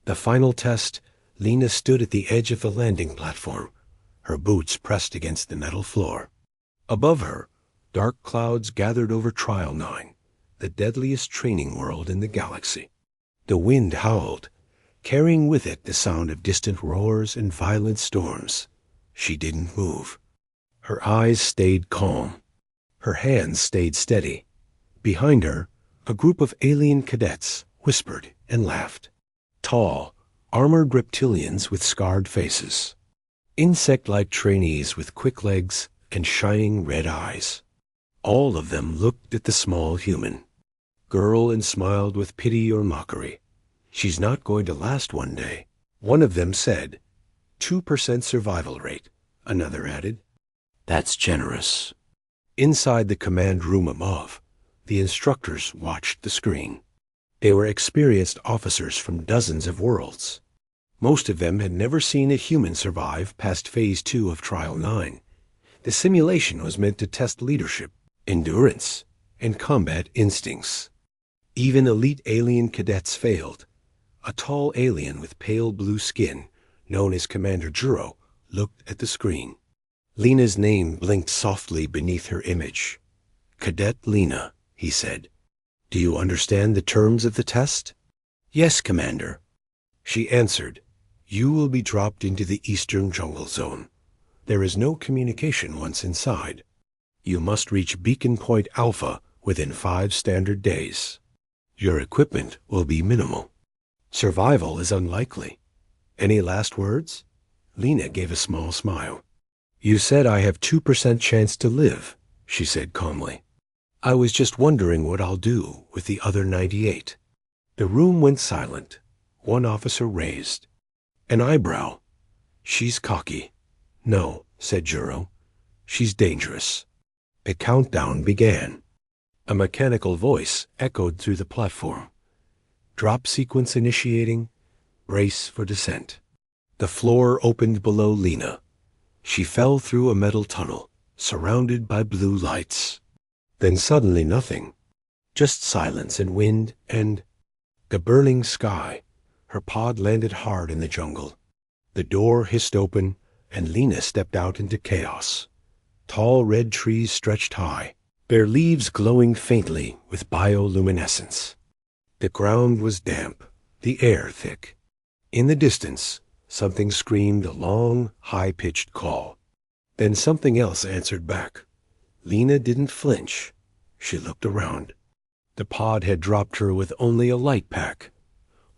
The final test, Lena stood at the edge of the landing platform, her boots pressed against the metal floor. Above her, dark clouds gathered over Trial 9, the deadliest training world in the galaxy. The wind howled, carrying with it the sound of distant roars and violent storms. She didn't move. Her eyes stayed calm. Her hands stayed steady. Behind her, a group of alien cadets whispered and laughed. Tall, armored reptilians with scarred faces. Insect-like trainees with quick legs and shining red eyes. All of them looked at the small human girl and smiled with pity or mockery. She's not going to last one day. One of them said. 2% survival rate, another added. That's generous. Inside the command room above, the instructors watched the screen. They were experienced officers from dozens of worlds. Most of them had never seen a human survive past Phase 2 of Trial 9. The simulation was meant to test leadership, endurance, and combat instincts. Even elite alien cadets failed. A tall alien with pale blue skin, known as Commander Juro, looked at the screen. Lena's name blinked softly beneath her image. Cadet Lena, he said. Do you understand the terms of the test? Yes, Commander. She answered. You will be dropped into the Eastern Jungle Zone. There is no communication once inside. You must reach Beacon Point Alpha within 5 standard days. Your equipment will be minimal. Survival is unlikely. Any last words? Lena gave a small smile. You said I have 2% chance to live, she said calmly. I was just wondering what I'll do with the other 98. The room went silent. One officer raised an eyebrow. She's cocky. No, said Juro. She's dangerous. The countdown began. A mechanical voice echoed through the platform. Drop sequence initiating. Brace for descent. The floor opened below Lena. She fell through a metal tunnel, surrounded by blue lights. Then suddenly nothing. Just silence and wind and the burning sky. Her pod landed hard in the jungle. The door hissed open, and Lena stepped out into chaos. Tall red trees stretched high, their leaves glowing faintly with bioluminescence. The ground was damp, the air thick. In the distance, something screamed a long, high-pitched call. Then something else answered back. Lena didn't flinch. She looked around. The pod had dropped her with only a light pack.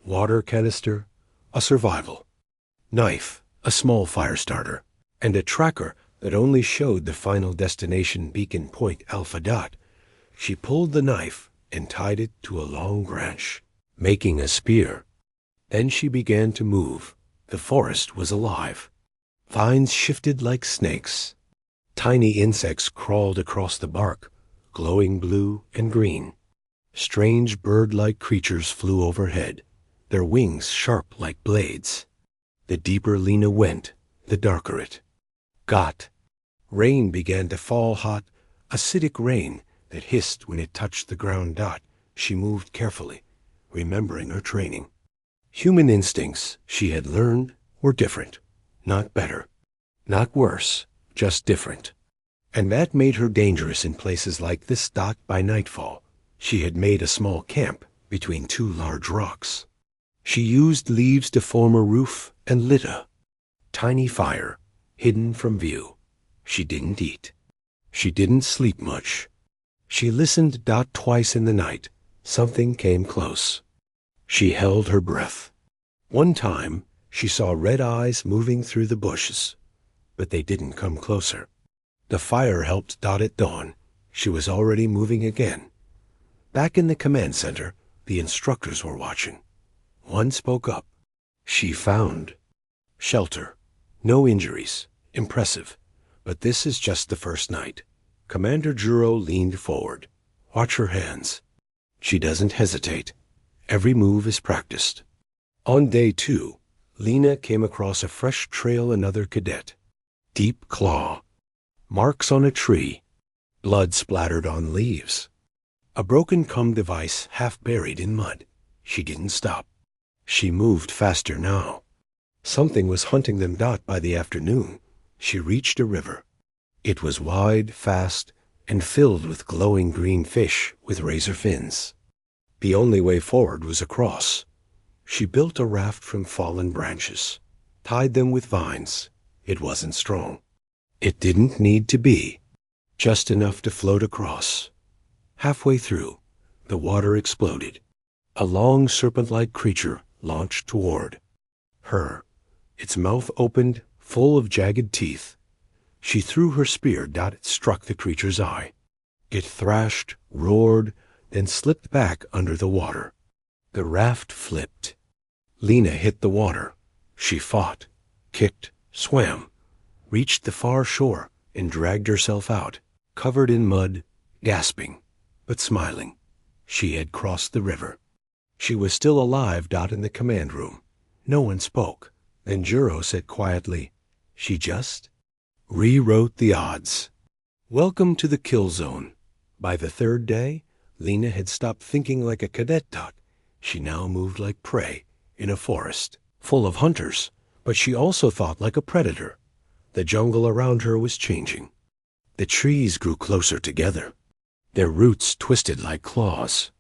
Water canister, a survival. Knife, a small fire starter, and a tracker that only showed the final destination Beacon Point Alpha Dot. She pulled the knife and tied it to a long branch, making a spear. Then she began to move. The forest was alive. Vines shifted like snakes. Tiny insects crawled across the bark, glowing blue and green. Strange bird-like creatures flew overhead, their wings sharp like blades. The deeper Lena went, the darker it got. Rain began to fall, hot, acidic rain that hissed when it touched the ground. She moved carefully, remembering her training. Human instincts, she had learned, were different. Not better. Not worse. Just different. And that made her dangerous in places like this. By nightfall, she had made a small camp between 2 large rocks. She used leaves to form a roof and lit a tiny fire, hidden from view. She didn't eat. She didn't sleep much. She listened. Twice in the night, something came close. She held her breath. One time, she saw red eyes moving through the bushes, but they didn't come closer. The fire helped. At dawn, she was already moving again. Back in the command center, the instructors were watching. One spoke up. She found shelter. No injuries. Impressive. But this is just the first night. Commander Juro leaned forward. Watch her hands. She doesn't hesitate. Every move is practiced. On day 2, Lena came across a fresh trail. Another cadet. Deep claw. Marks on a tree. Blood splattered on leaves. A broken comm device half buried in mud. She didn't stop. She moved faster now. Something was hunting them. By the afternoon, she reached a river. It was wide, fast, and filled with glowing green fish with razor fins. The only way forward was across. She built a raft from fallen branches, tied them with vines. It wasn't strong. It didn't need to be. Just enough to float across. Halfway through, the water exploded. A long serpent-like creature launched toward her. Its mouth opened, full of jagged teeth. She threw her spear. It struck the creature's eye. It thrashed, roared, then slipped back under the water. The raft flipped. Lena hit the water. She fought, kicked, swam, reached the far shore, and dragged herself out, covered in mud, gasping, but smiling. She had crossed the river. She was still alive. In the command room. No one spoke. Then Juro said quietly, "She just rewrote the odds." Welcome to the kill zone. By the third day, Lena had stopped thinking like a cadet. She now moved like prey in a forest full of hunters, but she also thought like a predator. The jungle around her was changing. The trees grew closer together. Their roots twisted like claws.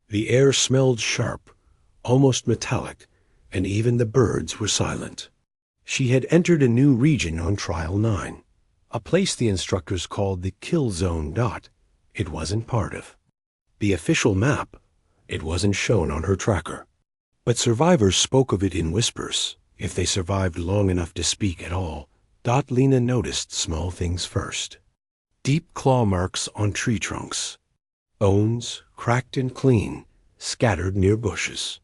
The air smelled sharp, almost metallic, and even the birds were silent. She had entered a new region on Trial 9, a place the instructors called the Kill Zone. It wasn't part of the official map. It wasn't shown on her tracker. But survivors spoke of it in whispers, if they survived long enough to speak at all. Lena noticed small things first. Deep claw marks on tree trunks. Bones, cracked and clean, scattered near bushes.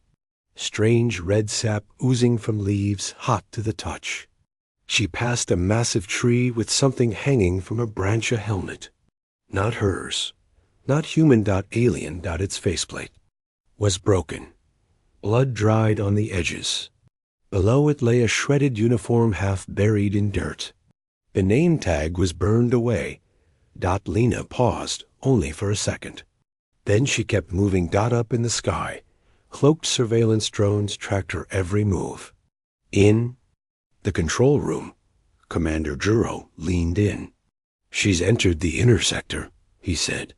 Strange red sap oozing from leaves, hot to the touch. She passed a massive tree with something hanging from a branch, a helmet. Not hers. Not human. Alien. Its faceplate was broken. Blood dried on the edges. Below it lay a shredded uniform half buried in dirt. The name tag was burned away. Lena paused only for a second. Then she kept moving. Up in the sky, cloaked surveillance drones tracked her every move. In the control room, Commander Juro leaned in. "She's entered the inner sector," he said.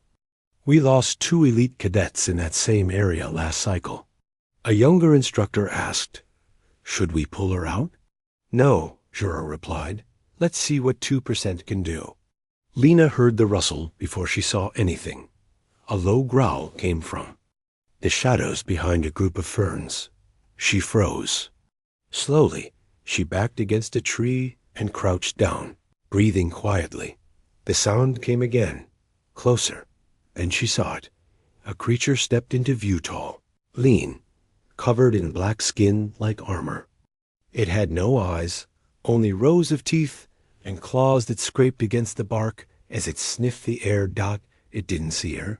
"We lost 2 elite cadets in that same area last cycle." A younger instructor asked, "Should we pull her out?" "No," Juro replied. "Let's see what 2% can do." Lena heard the rustle before she saw anything. A low growl came from the shadows behind a group of ferns. She froze. Slowly, she backed against a tree and crouched down, breathing quietly. The sound came again, closer. Then she saw it. A creature stepped into view, tall, lean, covered in black skin like armor. It had no eyes, only rows of teeth and claws that scraped against the bark as it sniffed the air. It didn't see her.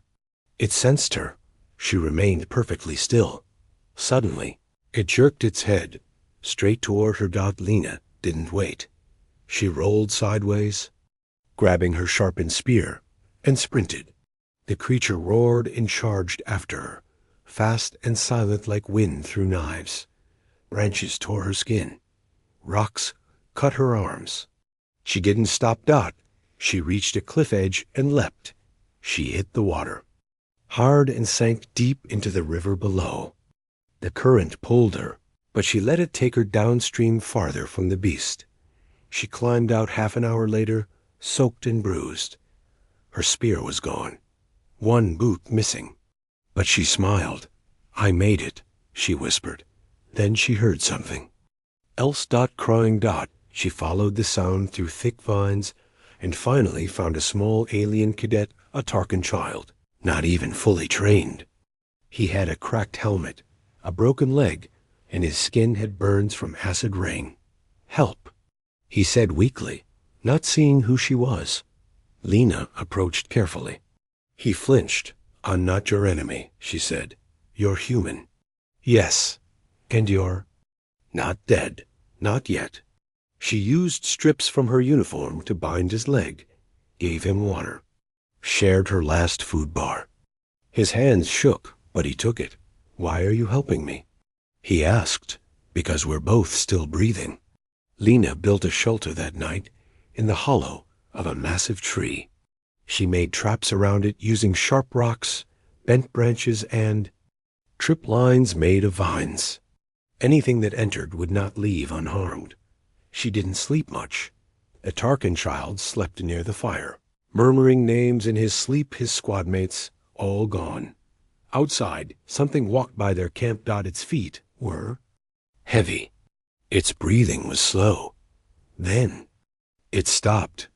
It sensed her. She remained perfectly still. Suddenly, it jerked its head straight toward her. Lena didn't wait. She rolled sideways, grabbing her sharpened spear, and sprinted. The creature roared and charged after her, fast and silent like wind through knives. Branches tore her skin. Rocks cut her arms. She didn't stop. She reached a cliff edge and leapt. She hit the water hard and sank deep into the river below. The current pulled her, but she let it take her downstream farther from the beast. She climbed out half an hour later, soaked and bruised. Her spear was gone, one boot missing. But she smiled. "I made it," she whispered. Then she heard something else. Crying. She followed the sound through thick vines and finally found a small alien cadet, a Tarkin child, not even fully trained. He had a cracked helmet, a broken leg, and his skin had burns from acid rain. "Help," he said weakly, not seeing who she was. Lena approached carefully. He flinched. "I'm not your enemy," she said. "You're human." "Yes." "And you're not dead. Not yet." She used strips from her uniform to bind his leg, gave him water, shared her last food bar. His hands shook, but he took it. "Why are you helping me?" He asked, because we're both still breathing. Lena built a shelter that night in the hollow of a massive tree. She made traps around it using sharp rocks, bent branches, and trip lines made of vines. Anything that entered would not leave unharmed. She didn't sleep much. A Tarkin child slept near the fire, murmuring names in his sleep, his squad mates, all gone. Outside, something walked by their camp. Its feet were heavy. Its breathing was slow. Then it stopped.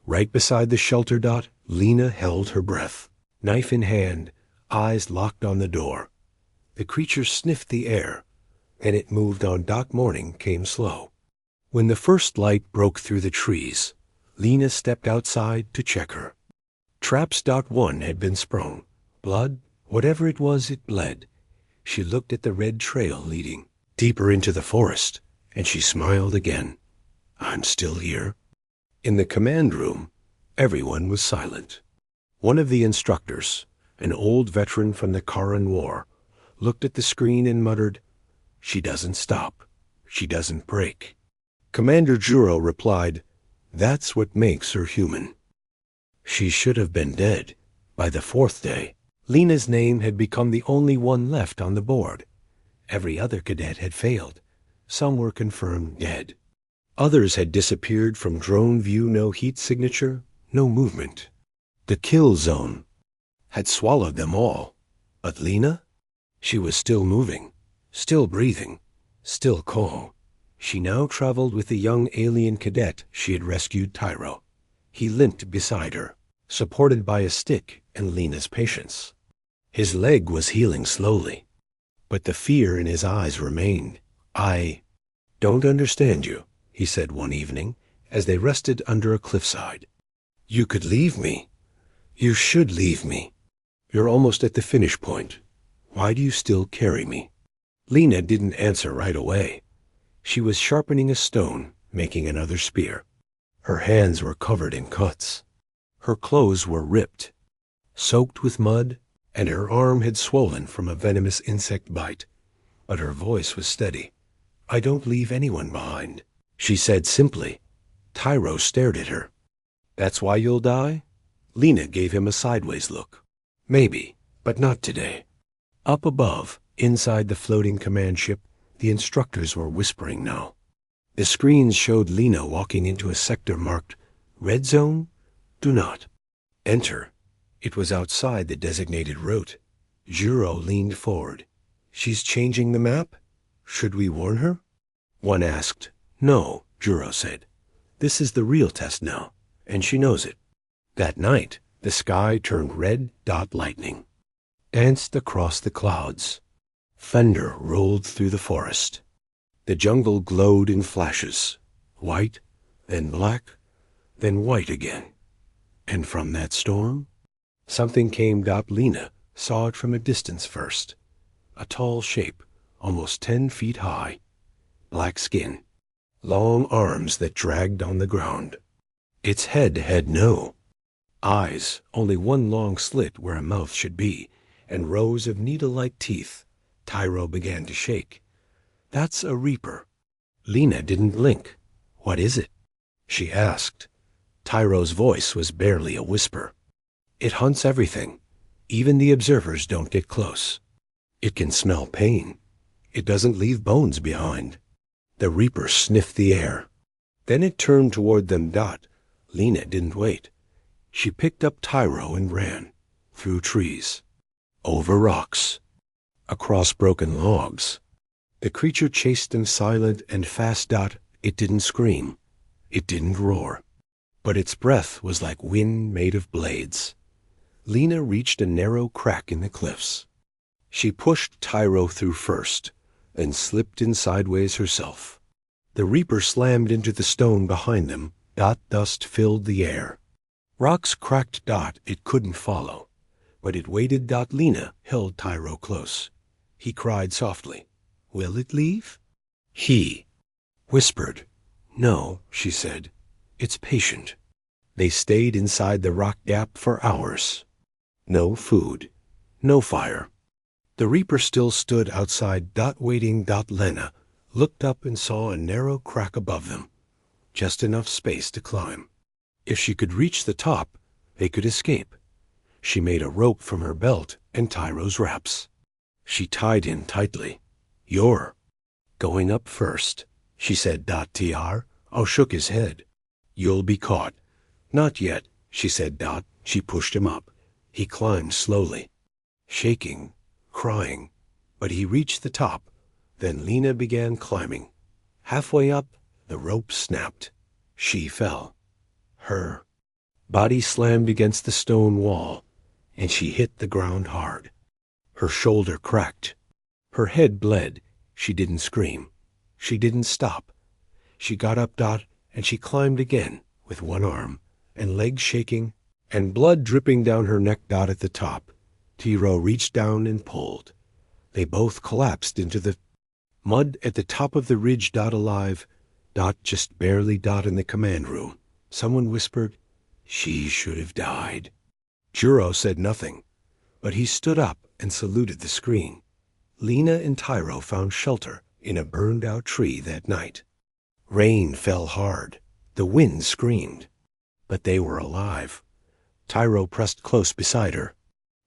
Right beside the shelter. Lena held her breath, knife in hand, eyes locked on the door. The creature sniffed the air, and it moved on. Morning came slow. When the first light broke through the trees, Lena stepped outside to check her. Traps. One had been sprung. Blood, whatever it was, it bled. She looked at the red trail leading deeper into the forest, and she smiled again. I'm still here. In the command room, everyone was silent. One of the instructors, an old veteran from the Karen War, looked at the screen and muttered, "She doesn't stop. She doesn't break." Commander Juro replied, "That's what makes her human." She should have been dead by the fourth day. Lena's name had become the only one left on the board. Every other cadet had failed. Some were confirmed dead. Others had disappeared from drone view. No heat signature, no movement. The kill zone had swallowed them all. But Lena? She was still moving, still breathing, still calm. She now traveled with the young alien cadet she had rescued, Tyro. He limped beside her, supported by a stick and Lena's patience. His leg was healing slowly, but the fear in his eyes remained. "I don't understand you," he said one evening as they rested under a cliffside. "You could leave me. You should leave me. You're almost at the finish point. Why do you still carry me?" Lena didn't answer right away. She was sharpening a stone, making another spear. Her hands were covered in cuts. Her clothes were ripped, soaked with mud, and her arm had swollen from a venomous insect bite. But her voice was steady. "I don't leave anyone behind," she said simply. Tyro stared at her. "That's why you'll die?" Lena gave him a sideways look. "Maybe, but not today." Up above, inside the floating command ship, the instructors were whispering now. The screens showed Lena walking into a sector marked Red Zone, Do Not Enter. It was outside the designated route. Juro leaned forward. "She's changing the map? Should we warn her?" One asked. "No," Juro said. "This is the real test now, and she knows it." That night, the sky turned red. Lightning danced across the clouds. Thunder rolled through the forest. The jungle glowed in flashes, white, then black, then white again. And from that storm, something came. Lena saw it from a distance first. A tall shape, almost 10 feet high. Black skin, long arms that dragged on the ground. Its head had no eyes, only one long slit where a mouth should be, and rows of needle-like teeth. Tyro began to shake. "That's a Reaper." Lena didn't blink. "What is it?" she asked. Tyro's voice was barely a whisper. "It hunts everything. Even the observers don't get close. It can smell pain. It doesn't leave bones behind." The Reaper sniffed the air. Then it turned toward them. Lena didn't wait. She picked up Tyro and ran, through trees, over rocks, across broken logs. The creature chased them silent and fast. It didn't scream. It didn't roar. But its breath was like wind made of blades. Lena reached a narrow crack in the cliffs. She pushed Tyro through first, and slipped in sideways herself. The Reaper slammed into the stone behind them. Dust filled the air. Rocks cracked. It couldn't follow, but it waited. Lena held Tyro close. He cried softly. "Will it leave?" He whispered. "No," she said. "It's patient." They stayed inside the rock gap for hours. No food, no fire, The Reaper still stood outside. Waiting. Lena looked up and saw a narrow crack above them, just enough space to climb. If she could reach the top, they could escape. She made a rope from her belt and Tyro's wraps. She tied him tightly. "You're going up first," she said. Tr. Shook his head. "You'll be caught." "Not yet," she said. She pushed him up. He climbed slowly, shaking, crying, but he reached the top. Then Lena began climbing. Halfway up, the rope snapped. She fell. Her body slammed against the stone wall, and she hit the ground hard. Her shoulder cracked. Her head bled. She didn't scream. She didn't stop. She got up. And she climbed again, with one arm, and legs shaking, and blood dripping down her neck. At the top, Tiro reached down and pulled. They both collapsed into the mud at the top of the ridge. Alive. Just barely. In the command room, someone whispered, "She should have died." Juro said nothing, but he stood up and saluted the screen. Lena and Tyro found shelter in a burned-out tree that night. Rain fell hard. The wind screamed. But they were alive. Tyro pressed close beside her.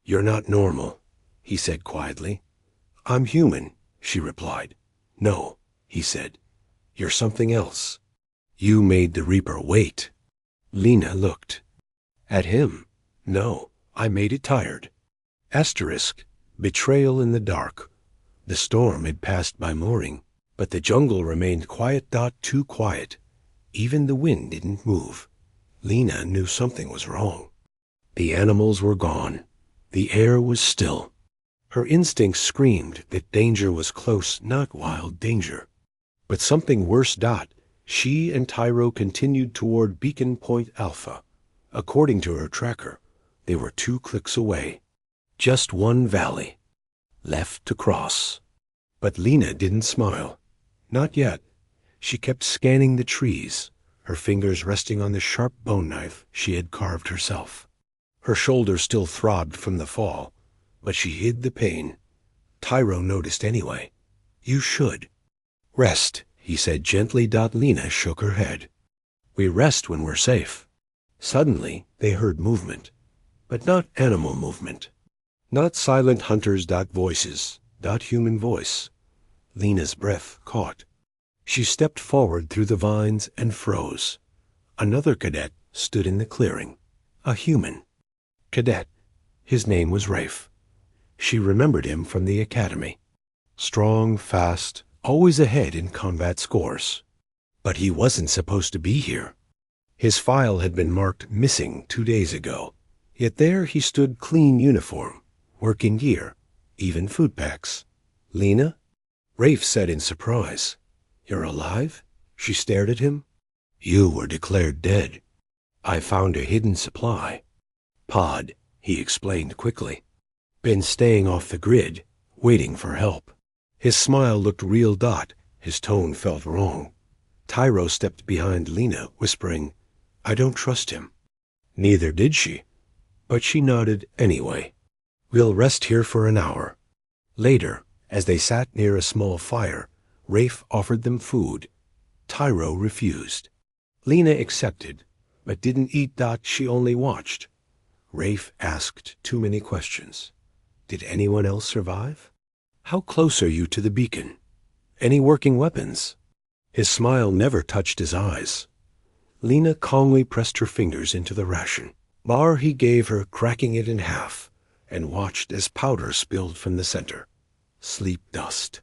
"You're not normal," he said quietly. "I'm human," she replied. "No," he said. "You're something else. You made the Reaper wait." Lena looked at him. "No, I made it tired." Betrayal in the dark. The storm had passed by morning, but the jungle remained quiet. Too quiet. Even the wind didn't move. Lena knew something was wrong. The animals were gone. The air was still. Her instincts screamed that danger was close, not wild danger, but something worse. She and Tyro continued toward Beacon Point Alpha. According to her tracker, they were 2 clicks away. Just one valley left to cross. But Lena didn't smile. Not yet. She kept scanning the trees, her fingers resting on the sharp bone knife she had carved herself. Her shoulder still throbbed from the fall, but she hid the pain. Tyro noticed anyway. "You should rest," he said gently. Lena shook her head. "We rest when we're safe." Suddenly, they heard movement, but not animal movement. Not silent hunters. Voices. Human voice. Lena's breath caught. She stepped forward through the vines and froze. Another cadet stood in the clearing. A human. Cadet. His name was Rafe. She remembered him from the academy. Strong, fast, always ahead in combat scores. But he wasn't supposed to be here. His file had been marked missing 2 days ago. Yet there he stood, clean uniform, working gear, even food packs. "Lena?" Rafe said in surprise. "You're alive?" She stared at him. "You were declared dead. I found a hidden supply pod," he explained quickly. "Been staying off the grid, waiting for help." His smile looked real. His tone felt wrong. Tyro stepped behind Lena, whispering, "I don't trust him." Neither did she, but she nodded anyway. "We'll rest here for an hour." Later, as they sat near a small fire, Rafe offered them food. Tyro refused. Lena accepted, but didn't eat. She only watched. Rafe asked too many questions. Did anyone else survive? How close are you to the beacon? Any working weapons? His smile never touched his eyes. Lena calmly pressed her fingers into the ration bar he gave her, cracking it in half, and watched as powder spilled from the center. Sleep dust.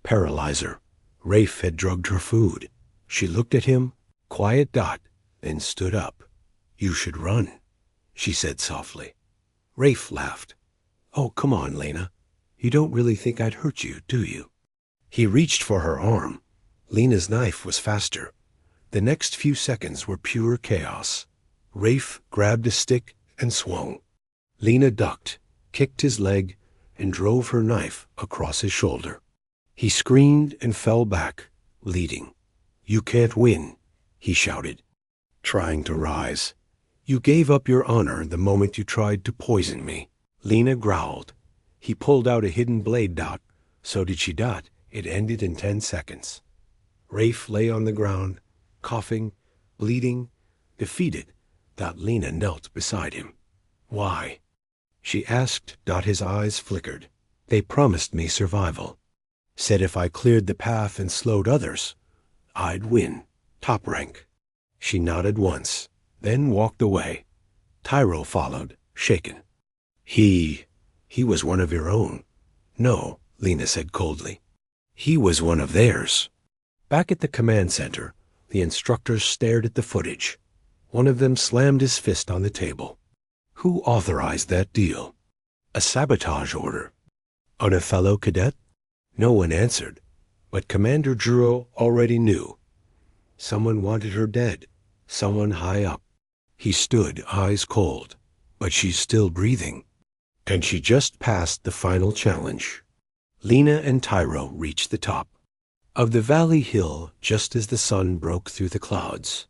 Paralyzer. Rafe had drugged her food. She looked at him, quiet. Then stood up. "You should run," she said softly. Rafe laughed. "Oh, come on, Lena. You don't really think I'd hurt you, do you?" He reached for her arm. Lena's knife was faster. The next few seconds were pure chaos. Rafe grabbed a stick and swung. Lena ducked, kicked his leg, and drove her knife across his shoulder. He screamed and fell back, bleeding. "You can't win," he shouted, trying to rise. "You gave up your honor the moment you tried to poison me." Lena growled. He pulled out a hidden blade. So did she. It ended in 10 seconds. Rafe lay on the ground, coughing, bleeding, defeated. Lena knelt beside him. Why? She asked. His eyes flickered. They promised me survival. Said if I cleared the path and slowed others, I'd win. Top rank. She nodded once, then walked away. Tyro followed, shaken. He was one of your own. No, Lena said coldly. He was one of theirs. Back at the command center, the instructors stared at the footage. One of them slammed his fist on the table. Who authorized that deal? A sabotage order. On a fellow cadet? No one answered, but Commander Juro already knew. Someone wanted her dead, someone high up. He stood, eyes cold, but she's still breathing. And she just passed the final challenge. Lena and Tyro reached the top of the valley hill just as the sun broke through the clouds.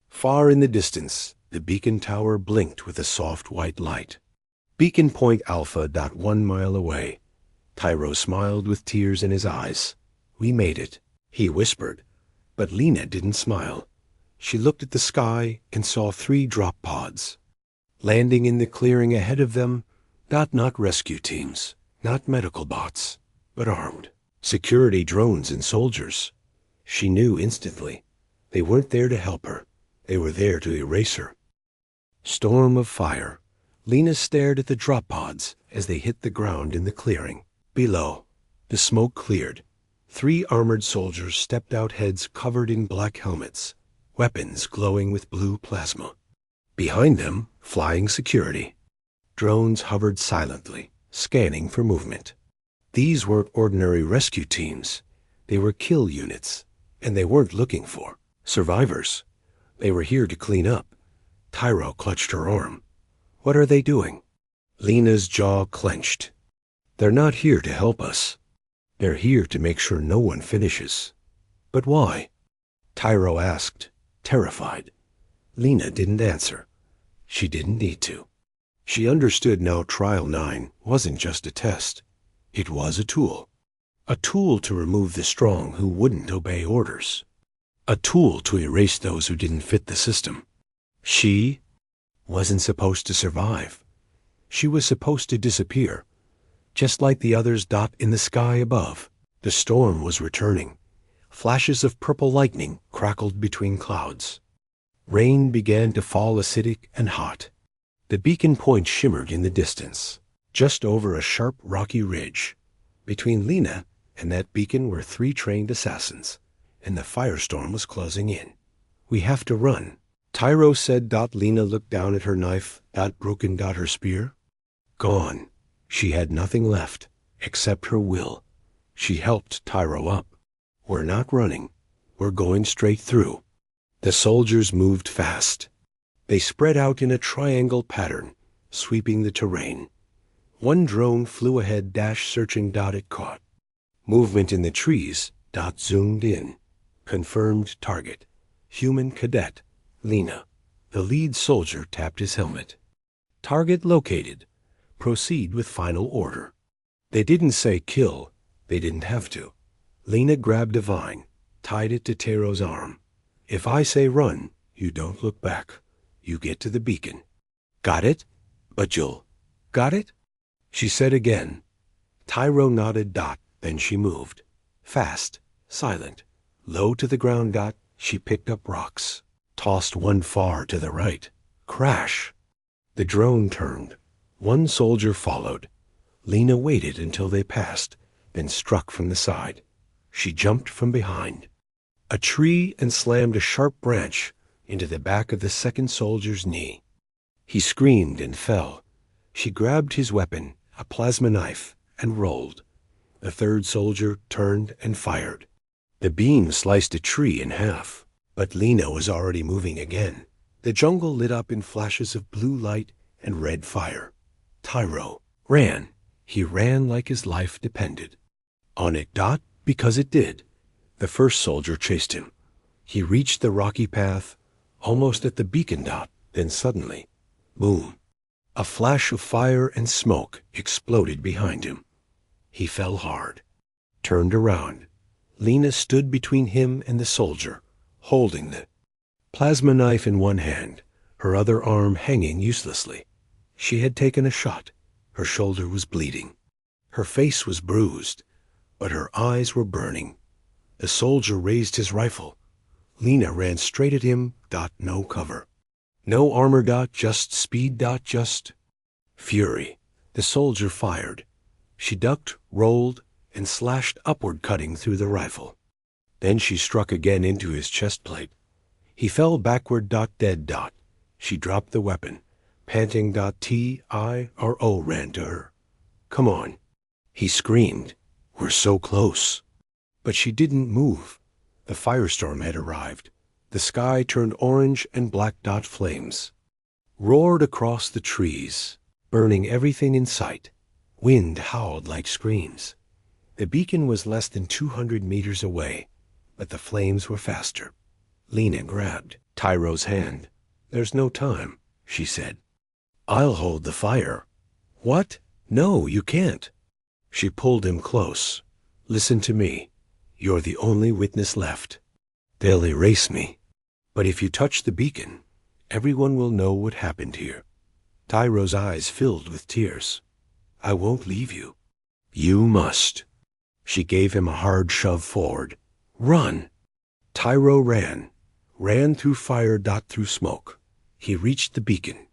Far in the distance, the beacon tower blinked with a soft white light. Beacon Point Alpha. 1 mile away. Tyro smiled with tears in his eyes. We made it, he whispered. But Lena didn't smile. She looked at the sky and saw 3 drop pods. Landing in the clearing ahead of them, not rescue teams, not medical bots, but armed. Security drones and soldiers. She knew instantly. They weren't there to help her. They were there to erase her. Storm of fire. Lena stared at the drop pods as they hit the ground in the clearing. Below, the smoke cleared. 3 armored soldiers stepped out, heads covered in black helmets, weapons glowing with blue plasma. Behind them, flying security. Drones hovered silently, scanning for movement. These weren't ordinary rescue teams. They were kill units, and they weren't looking for survivors. They were here to clean up. Tyro clutched her arm. What are they doing? Lena's jaw clenched. They're not here to help us. They're here to make sure no one finishes. But why? Tyro asked, terrified. Lena didn't answer. She didn't need to. She understood now Trial 9 wasn't just a test. It was a tool. A tool to remove the strong who wouldn't obey orders. A tool to erase those who didn't fit the system. She wasn't supposed to survive. She was supposed to disappear. Just like the others. In the sky above, the storm was returning. Flashes of purple lightning crackled between clouds. Rain began to fall, acidic and hot. The beacon point shimmered in the distance, just over a sharp rocky ridge. Between Lena and that beacon were 3 trained assassins, and the firestorm was closing in. We have to run, Tyro said. Lena looked down at her knife, broken. Her spear gone. She had nothing left, except her will. She helped Tyro up. We're not running. We're going straight through. The soldiers moved fast. They spread out in a triangle pattern, sweeping the terrain. 1 drone flew ahead, searching. It caught movement in the trees. Zoomed in. Confirmed target. Human cadet. Lena. The lead soldier tapped his helmet. Target located. Proceed with final order. They didn't say kill. They didn't have to. Lena grabbed a vine, tied it to Tyro's arm. If I say run, you don't look back. You get to the beacon. Got it? But you'll... Got it? She said again. Tyro nodded. Then she moved. Fast, silent, low to the ground. She picked up rocks, tossed one far to the right. Crash. The drone turned. 1 soldier followed. Lena waited until they passed, then struck from the side. She jumped from behind a tree and slammed a sharp branch into the back of the 2nd soldier's knee. He screamed and fell. She grabbed his weapon, a plasma knife, and rolled. The 3rd soldier turned and fired. The beam sliced a tree in half, but Lena was already moving again. The jungle lit up in flashes of blue light and red fire. Tyro ran. He ran like his life depended on it. Because it did. The 1st soldier chased him. He reached the rocky path, almost at the beacon. Then suddenly, boom. A flash of fire and smoke exploded behind him. He fell hard. Turned around. Lena stood between him and the soldier, holding the plasma knife in one hand, her other arm hanging uselessly. She had taken a shot. Her shoulder was bleeding. Her face was bruised, but her eyes were burning. The soldier raised his rifle. Lena ran straight at him. No cover. No armor. Just speed. Just fury. The soldier fired. She ducked, rolled, and slashed upward, cutting through the rifle. Then she struck again into his chest plate. He fell backward. Dead. She dropped the weapon. Panting. T-I-R-O ran to her. Come on. He screamed. We're so close. But she didn't move. The firestorm had arrived. The sky turned orange and black. Flames roared across the trees, burning everything in sight. Wind howled like screams. The beacon was less than 200 meters away, but the flames were faster. Lena grabbed Tyro's hand. There's no time, she said. I'll hold the fire. What? No, you can't. She pulled him close. Listen to me. You're the only witness left. They'll erase me. But if you touch the beacon, everyone will know what happened here. Tyro's eyes filled with tears. I won't leave you. You must. She gave him a hard shove forward. Run. Tyro ran through fire. Through smoke. He reached the beacon,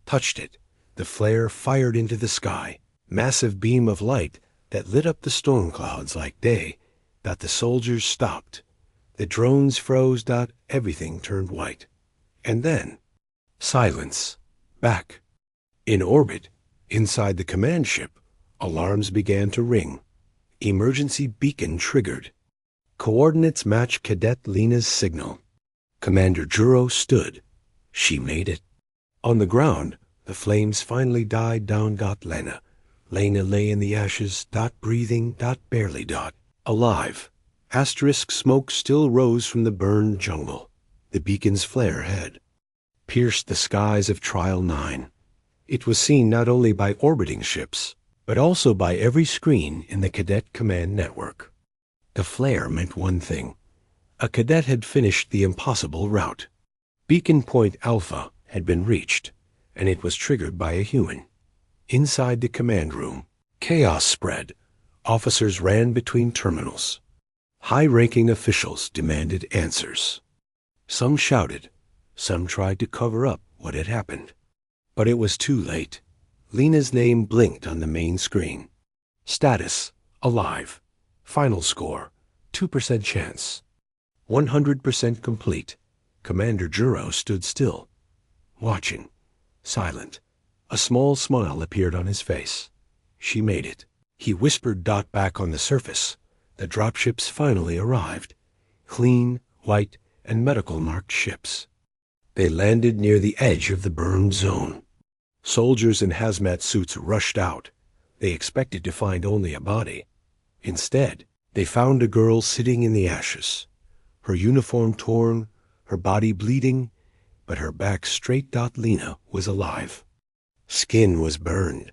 touched it. The flare fired into the sky, massive beam of light that lit up the storm clouds like day. The soldiers stopped. The drones froze. Everything turned white. And then, silence. Back. In orbit, inside the command ship, alarms began to ring. Emergency beacon triggered. Coordinates match Cadet Lena's signal. Commander Juro stood. She made it. On the ground, the flames finally died down. Lena lay in the ashes. Breathing. Barely. Alive. Asterisk smoke still rose from the burned jungle. The beacon's flare had pierced the skies of Trial 9. It was seen not only by orbiting ships, but also by every screen in the Cadet command network. The flare meant one thing. A cadet had finished the impossible route. Beacon Point Alpha had been reached, and it was triggered by a human. Inside the command room, chaos spread. Officers ran between terminals. High-ranking officials demanded answers. Some shouted. Some tried to cover up what had happened. But it was too late. Lena's name blinked on the main screen. Status: alive. Final score: 2% chance. 100% complete. Commander Juro stood still, watching, silent. A small smile appeared on his face. She made it. He whispered. Back on the surface, the dropships finally arrived. Clean, white, and medical-marked ships. They landed near the edge of the burned zone. Soldiers in hazmat suits rushed out. They expected to find only a body. Instead, they found a girl sitting in the ashes. Her uniform torn, her body bleeding, but her back straight. Lena was alive. Skin was burned.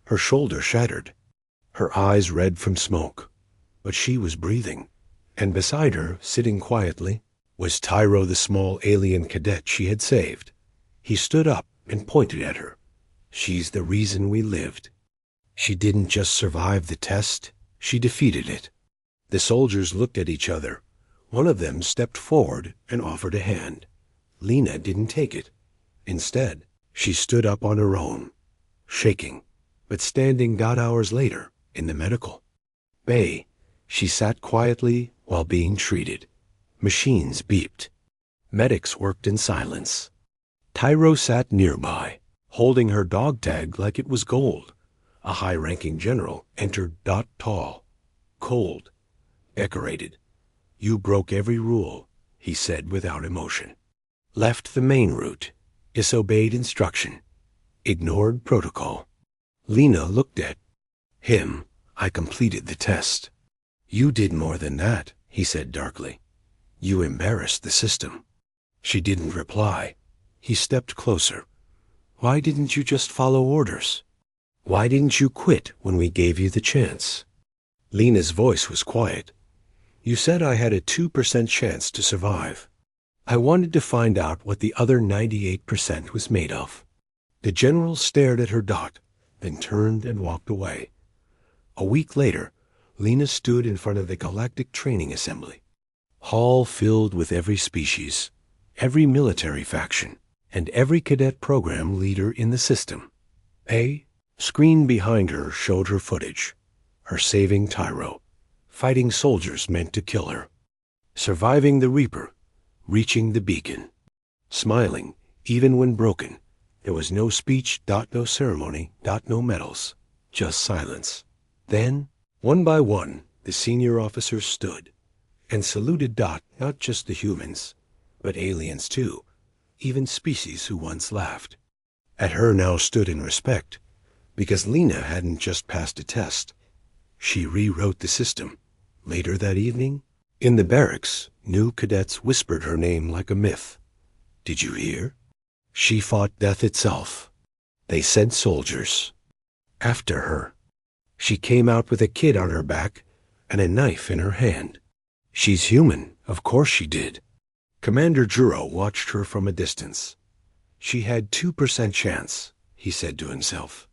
Her shoulder shattered. Her eyes red from smoke. But she was breathing. And beside her, sitting quietly, was Tyro, the small alien cadet she had saved. He stood up and pointed at her. She's the reason we lived. She didn't just survive the test, she defeated it. The soldiers looked at each other. One of them stepped forward and offered a hand. Lena didn't take it. Instead, she stood up on her own, shaking, but standing. Hours later, in the medical bay, she sat quietly while being treated. Machines beeped. Medics worked in silence. Tyro sat nearby, holding her dog tag like it was gold. A high-ranking general entered. Tall, cold, decorated. You broke every rule, he said without emotion. Left the main route, disobeyed instruction, ignored protocol. Lena looked at him. I completed the test. You did more than that, he said darkly. You embarrassed the system. She didn't reply. He stepped closer. Why didn't you just follow orders? Why didn't you quit when we gave you the chance? Lena's voice was quiet. You said I had a 2% chance to survive. I wanted to find out what the other 98% was made of. The general stared at her dot, then turned and walked away. A week later, Lena stood in front of the Galactic Training Assembly. Hall filled with every species, every military faction, and every cadet program leader in the system. A screen behind her showed her footage, her saving Tyro, fighting soldiers meant to kill her, surviving the Reaper, reaching the beacon, smiling even when broken. There was no speech, no ceremony, no medals, just silence. Then, one by one, the senior officers stood and saluted Dot, not just the humans, but aliens too, even species who once laughed. At her now stood in respect, because Lena hadn't just passed a test. She rewrote the system. Later that evening, in the barracks, new cadets whispered her name like a myth. Did you hear? She fought death itself. They sent soldiers after her. She came out with a kid on her back and a knife in her hand. She's human, of course she did. Commander Juro watched her from a distance. She had 2% chance, he said to himself.